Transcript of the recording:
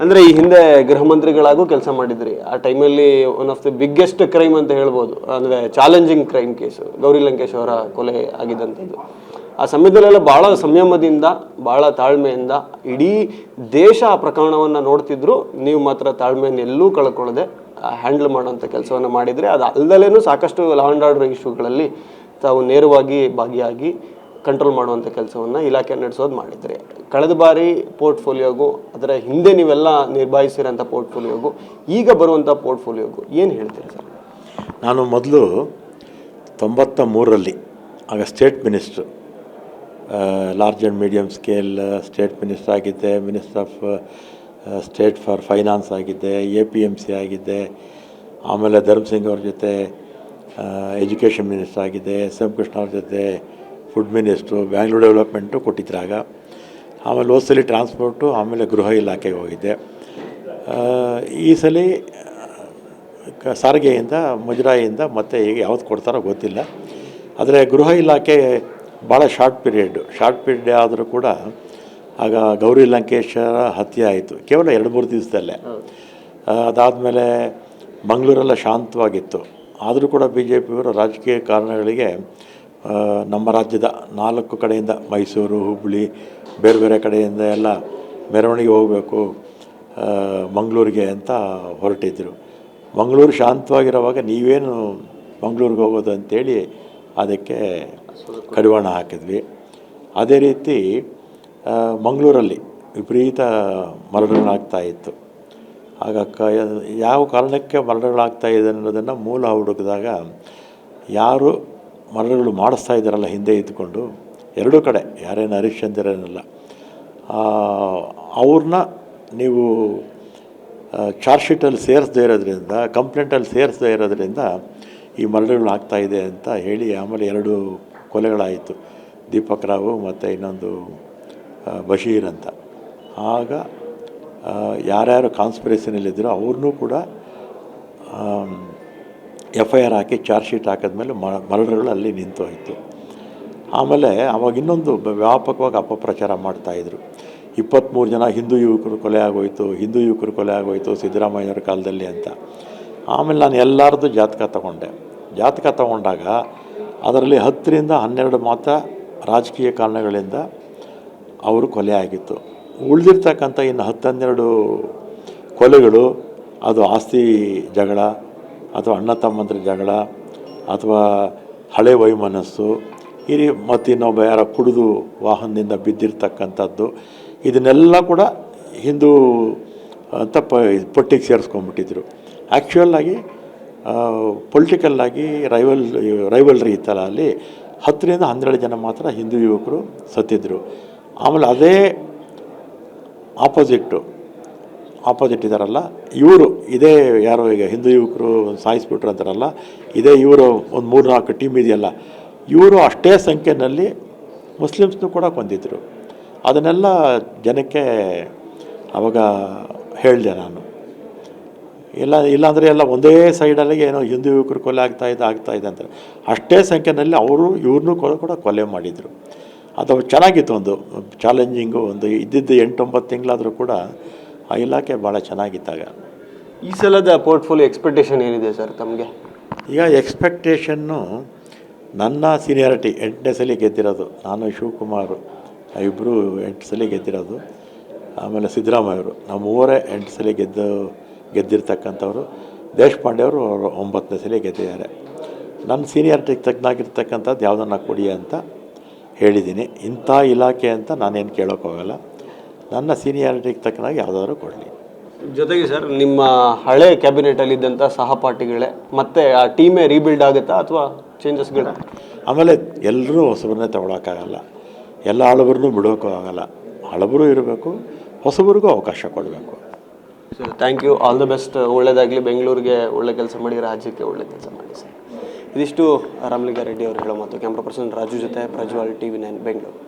ಅಂದರೆ ಈ ಹಿಂದೆ ಗೃಹ ಮಂತ್ರಿಗಳಾಗೂ ಕೆಲಸ ಮಾಡಿದ್ರಿ. ಆ ಟೈಮಲ್ಲಿ one of the biggest crime ಅಂತ ಹೇಳ್ಬೋದು, ಅಂದರೆ challenging crime case Gauri Lankesh ಅವರ ಕೊಲೆ ಆಗಿದ್ದಂಥದ್ದು. ಆ ಸಮಯದಲ್ಲೆಲ್ಲ ಭಾಳ ಸಂಯಮದಿಂದ, ಭಾಳ ತಾಳ್ಮೆಯಿಂದ ಇಡೀ ದೇಶ ಆ ಪ್ರಕರಣವನ್ನು ನೋಡ್ತಿದ್ರು. ನೀವು ಮಾತ್ರ ತಾಳ್ಮೆಯನ್ನು ಎಲ್ಲೂ ಕಳ್ಕೊಳ್ಳದೆ ಹ್ಯಾಂಡಲ್ ಮಾಡೋಂಥ ಕೆಲಸವನ್ನು ಮಾಡಿದರೆ. ಅದು ಅಲ್ಲದಲ್ಲೇ ಸಾಕಷ್ಟು ಲಾ ಆ್ಯಂಡ್ ಆರ್ಡರ್ ಇಶ್ಯೂಗಳಲ್ಲಿ ತಾವು ನೇರವಾಗಿ ಭಾಗಿಯಾಗಿ ಕಂಟ್ರೋಲ್ ಮಾಡುವಂಥ ಕೆಲಸವನ್ನು ಇಲಾಖೆ ನಡೆಸೋದು ಮಾಡಿದರೆ. ಕಳೆದ ಬಾರಿ ಪೋರ್ಟ್ಫೋಲಿಯೋಗೂ ಅದರ ಹಿಂದೆ ನೀವೆಲ್ಲ ನಿಭಾಯಿಸಿರೋಂಥ ಪೋರ್ಟ್ಫೋಲಿಯೋಗೂ ಈಗ ಬರುವಂಥ ಪೋರ್ಟ್ಫೋಲಿಯೋಗೂ ಏನು ಹೇಳ್ತೀರಾ ಸರ್? ನಾನು ಮೊದಲು 93ರಲ್ಲಿ ಆಗ state minister, large and medium scale state minister ಆಗಿದ್ದೆ, minister of state for finance ಆಗಿದ್ದೆ, APMC ಆಗಿದ್ದೆ. ಆಮೇಲೆ ಧರ್ಮಸಿಂಗ್ ಅವ್ರ ಜೊತೆ ಎಜುಕೇಷನ್ ಮಿನಿಸ್ಟರ್ ಆಗಿದ್ದೆ, SM ಕೃಷ್ಣ ಅವ್ರ ಜೊತೆ ಫುಡ್ ಮಿನಿಸ್ಟ್ರು, ಬ್ಯಾಂಗ್ಳೂರ್ ಡೆವಲಪ್ಮೆಂಟು ಕೊಟ್ಟಿದ್ರಾಗ. ಆಮೇಲೆ ಹೋದ್ಸಲಿ ಟ್ರಾನ್ಸ್ಪೋರ್ಟು, ಆಮೇಲೆ ಗೃಹ ಇಲಾಖೆಗೆ ಹೋಗಿದ್ದೆ. ಈ ಸಲ ಸಾರಿಗೆಯಿಂದ, ಮುಜರಾಯಿಯಿಂದ ಮತ್ತು ಈಗ ಯಾವ್ದು ಕೊಡ್ತಾರೋ ಗೊತ್ತಿಲ್ಲ. ಆದರೆ ಗೃಹ ಇಲಾಖೆ ಭಾಳ ಶಾರ್ಟ್ ಪೀರಿಯಡ್ ಆದರೂ ಕೂಡ ಆಗ ಗೌರಿ ಲಂಕೇಶರ ಹತ್ಯೆ ಆಯಿತು ಕೇವಲ 2-3 ದಿವಸದಲ್ಲೇ. ಅದಾದಮೇಲೆ ಮಂಗಳೂರೆಲ್ಲ ಶಾಂತವಾಗಿತ್ತು. ಆದರೂ ಕೂಡ BJPಯವರು ರಾಜಕೀಯ ಕಾರಣಗಳಿಗೆ ನಮ್ಮ ರಾಜ್ಯದ 4 ಕಡೆಯಿಂದ, ಮೈಸೂರು, ಹುಬ್ಬಳ್ಳಿ, ಬೇರೆ ಬೇರೆ ಕಡೆಯಿಂದ ಎಲ್ಲ ಮೆರವಣಿಗೆ ಹೋಗಬೇಕು ಮಂಗಳೂರಿಗೆ ಅಂತ ಹೊರಟಿದ್ದರು. ಮಂಗಳೂರು ಶಾಂತವಾಗಿರೋವಾಗ ನೀವೇನು ಮಂಗಳೂರಿಗೆ ಹೋಗೋದು ಅಂತೇಳಿ ಅದಕ್ಕೆ ಕಡಿವಾಣ ಹಾಕಿದ್ವಿ. ಅದೇ ರೀತಿ ಮಂಗಳೂರಲ್ಲಿ ವಿಪರೀತ ಮರಣಗಳಾಗ್ತಾಯಿತ್ತು. ಆಗ ಯಾವ ಕಾರಣಕ್ಕೆ ಮರಣಗಳಾಗ್ತಾಯಿದೆ ಅನ್ನೋದನ್ನು ಮೂಲ ಹುಡುಕಿದಾಗ ಯಾರು ಮರಣಗಳು ಮಾಡಿಸ್ತಾ ಇದ್ದಾರಲ್ಲ ಹಿಂದೆ ಇದ್ದುಕೊಂಡು, ಎರಡೂ ಕಡೆ ಯಾರೇನು ಹರಿಶ್ಚಂದ್ರನಲ್ಲ, ಅವ್ರನ್ನ ನೀವು ಚಾರ್ಜ್ ಶೀಟಲ್ಲಿ ಸೇರಿಸದೇ ಇರೋದ್ರಿಂದ, ಕಂಪ್ಲೇಂಟಲ್ಲಿ ಸೇರಿಸದೇ ಇರೋದ್ರಿಂದ ಈ ಮರಣಗಳು ಆಗ್ತಾಯಿದೆ ಅಂತ ಹೇಳಿ ಆಮೇಲೆ 2 ಕೊಲೆಗಳಾಯಿತು, ದೀಪಕ್ ರಾವ್ ಮತ್ತು ಇನ್ನೊಂದು ಬಶೀರ್ ಅಂತ. ಆಗ ಯಾರ್ಯಾರು ಕಾನ್ಸ್ಪಿರೇಷನಲ್ಲಿದ್ದರೋ ಅವ್ರನ್ನೂ ಕೂಡ FIR ಹಾಕಿ ಚಾರ್ಜ್ ಶೀಟ್ ಹಾಕಿದ್ಮೇಲೆ ಮರಣಗಳು ಅಲ್ಲಿ ನಿಂತೋಯಿತು. ಆಮೇಲೆ ಅವಾಗ ಇನ್ನೊಂದು ವ್ಯಾಪಕವಾಗಿ ಅಪಪ್ರಚಾರ ಮಾಡ್ತಾಯಿದ್ರು, 23 ಜನ ಹಿಂದೂ ಯುವಕರು ಕೊಲೆ ಆಗೋಯಿತು ಸಿದ್ದರಾಮಯ್ಯವ್ರ ಕಾಲದಲ್ಲಿ ಅಂತ. ಆಮೇಲೆ ನಾನು ಎಲ್ಲರದ್ದು ಜಾತಕ ತಗೊಂಡಾಗ ಅದರಲ್ಲಿ 10ರಿಂದ 12 ಮಾತ್ರ ರಾಜಕೀಯ ಕಾರಣಗಳಿಂದ ಅವರು ಕೊಲೆ ಆಗಿತ್ತು. ಉಳಿದಿರ್ತಕ್ಕಂಥ ಇನ್ನು 10-12 ಕೊಲೆಗಳು ಅದು ಆಸ್ತಿ ಜಗಳ ಅಥವಾ ಅಣ್ಣ ತಮ್ಮಂದ್ರ ಜಗಳ ಅಥವಾ ಹಳೆ ವೈಮನಸ್ಸು, ಮತ್ತು ಇನ್ನೊಬ್ಬ ಯಾರೋ ಕುಡಿದು ವಾಹನದಿಂದ ಬಿದ್ದಿರ್ತಕ್ಕಂಥದ್ದು, ಇದನ್ನೆಲ್ಲ ಕೂಡ ಹಿಂದೂ ಅಂತ ಪಟ್ಟಿಗೆ ಸೇರಿಸ್ಕೊಂಡ್ಬಿಟ್ಟಿದ್ರು. ಆ್ಯಕ್ಚುಯಲ್ಲಾಗಿ ಪೊಲಿಟಿಕಲ್ಲಾಗಿ ರೈವಲ್ರಿ ಇತ್ತಲ್ಲ, ಅಲ್ಲಿ 10ರಿಂದ 12 ಜನ ಮಾತ್ರ ಹಿಂದೂ ಯುವಕರು ಸತ್ತಿದ್ರು. ಆಮೇಲೆ ಅದೇ ಆಪೋಸಿಟ್ ಇದ್ದಾರಲ್ಲ ಇವರು, ಇದೇ ಯಾರೋ ಈಗ ಹಿಂದೂ ಯುವಕರು ಸಾಯಿಸ್ಬಿಟ್ರು ಅಂತಾರಲ್ಲ, ಇದೇ ಇವರು ಒಂದು 3-4 ಟೀಮ್ ಇದೆಯಲ್ಲ, ಇವರು ಅಷ್ಟೇ ಸಂಖ್ಯೆಯಲ್ಲಿ ಮುಸ್ಲಿಮ್ಸ್ನೂ ಕೂಡ ಕೊಂದಿದ್ರು. ಅದನ್ನೆಲ್ಲ ಜನಕ್ಕೆ ಆವಾಗ ಹೇಳಿದೆ ನಾನು. ಇಲ್ಲಾಂದರೆ ಎಲ್ಲ ಒಂದೇ ಸೈಡಲ್ಲಿ ಏನೋ ಹಿಂದೂ ಯುವಕರು ಕೊಲೆ ಆಗ್ತಾಯಿದೆ ಅಂತಾರೆ. ಅಷ್ಟೇ ಸಂಖ್ಯೆಯಲ್ಲಿ ಇವ್ರನ್ನೂ ಕೂಡ ಕೊಲೆ ಮಾಡಿದರು. ಅದು ಚೆನ್ನಾಗಿತ್ತು, ಒಂದು ಚಾಲೆಂಜಿಂಗು. ಒಂದು ಇದ್ದಿದ್ದು 8-9 ತಿಂಗಳಾದರೂ ಕೂಡ ಆ ಇಲಾಖೆ ಭಾಳ ಚೆನ್ನಾಗಿತ್ತಾಗ. ಈ ಸಲದ ಪೋರ್ಟ್ಫೋಲಿಯೋ ಎಕ್ಸ್ಪೆಕ್ಟೇಷನ್ ಏನಿದೆ ಸರ್ ತಮಗೆ? ಈಗ ಎಕ್ಸ್ಪೆಕ್ಟೇಷನ್ನು ನನ್ನ ಸೀನಿಯಾರಿಟಿ 8ನೇ ಸಲ ಗೆದ್ದಿರೋದು, ನಾನು ಶಿವಕುಮಾರ್ ಇಬ್ಬರು 8 ಸಲ ಗೆದ್ದಿರೋದು. ಆಮೇಲೆ ಸಿದ್ದರಾಮಯ್ಯವರು ನಾವು 3 8 ಸಲ ಗೆದ್ದಿರ್ತಕ್ಕಂಥವ್ರು. ದೇಶಪಾಂಡೆ ಅವರು 9ನೇ ಸಲ ಗೆದ್ದಿದ್ದಾರೆ. ನನ್ನ ಸೀನಿಯಾರಿಟಿಗೆ ತಗ್ನಾಗಿರ್ತಕ್ಕಂಥದ್ದು ಯಾವುದನ್ನು ಕೊಡಿ ಅಂತ ಹೇಳಿದ್ದೀನಿ. ಇಂಥ ಇಲಾಖೆ ಅಂತ ನಾನೇನು ಕೇಳೋಕ್ಕೋಗಲ್ಲ, ನನ್ನ ಸೀನಿಯಾರಿಟಿಗೆ ತಕ್ಕನಾಗಿ ಯಾವುದಾದ್ರು ಕೊಡಲಿ. ಜೊತೆಗೆ ಸರ್, ನಿಮ್ಮ ಹಳೆ ಕ್ಯಾಬಿನೆಟಲ್ಲಿದ್ದಂಥ ಸಹಪಾಠಿಗಳೇ ಮತ್ತೆ ಆ ಟೀಮೇ ರೀಬಿಲ್ಡ್ ಆಗುತ್ತಾ ಅಥವಾ ಚೇಂಜಸ್ಗಳು? ಆಮೇಲೆ ಎಲ್ಲರೂ ಹೊಸಬರನ್ನೇ ತಗೊಳಕ್ಕಾಗಲ್ಲ, ಎಲ್ಲ ಹಳಬರನ್ನೂ ಬಿಡೋಕ್ಕೂ ಆಗಲ್ಲ. ಹಳಬರು ಇರಬೇಕು, ಹೊಸಬರಿಗೂ ಅವಕಾಶ ಕೊಡಬೇಕು. Sir thank you, all the best. ಒಳ್ಳೆಯದಾಗಲಿ, ಬೆಂಗಳೂರಿಗೆ ಒಳ್ಳೆ ಕೆಲಸ ಮಾಡಿ, ರಾಜ್ಯಕ್ಕೆ ಒಳ್ಳೆ ಕೆಲಸ ಮಾಡಿ ಸರ್. ಇದಿಷ್ಟು ರಾಮಲಿಂಗಾರೆಡ್ಡಿ ಅವರು ಹೇಳೋ ಮಾತು. ಕ್ಯಾಮ್ರಾ ಪರ್ಸನ್ ರಾಜು ಜೊತೆ ಪ್ರಜ್ವಲ್, TV9 ಬೆಂಗಳೂರು.